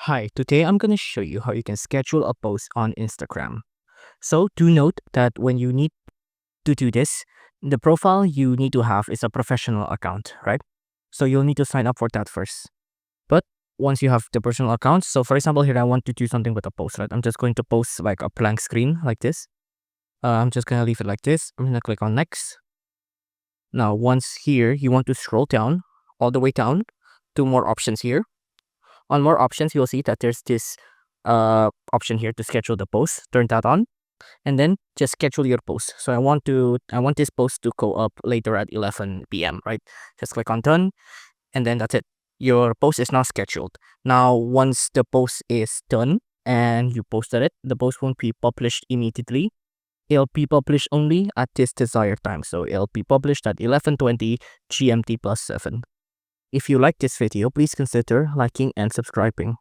Hi, today I'm going to show you how you can schedule a post on Instagram. So do note that when you need to do this, the profile you need to have is a professional account, right? So you'll need to sign up for that first. But once you have the personal account, so for example, here I want to do something with a post, right? I'm just going to post like a blank screen like this. I'm just going to leave it like this. I'm going to click on next. Now, once here, you want to scroll down, all the way down to more options here. On more options, you'll see that there's this option here to schedule the post. Turn that on, and then just schedule your post. So I want this post to go up later at 11 p.m. Right? Just click on done, and then that's it. Your post is now scheduled. Now, once the post is done and you posted it, the post won't be published immediately. It'll be published only at this desired time. So it'll be published at 11:20 GMT plus 7. If you like this video, please consider liking and subscribing.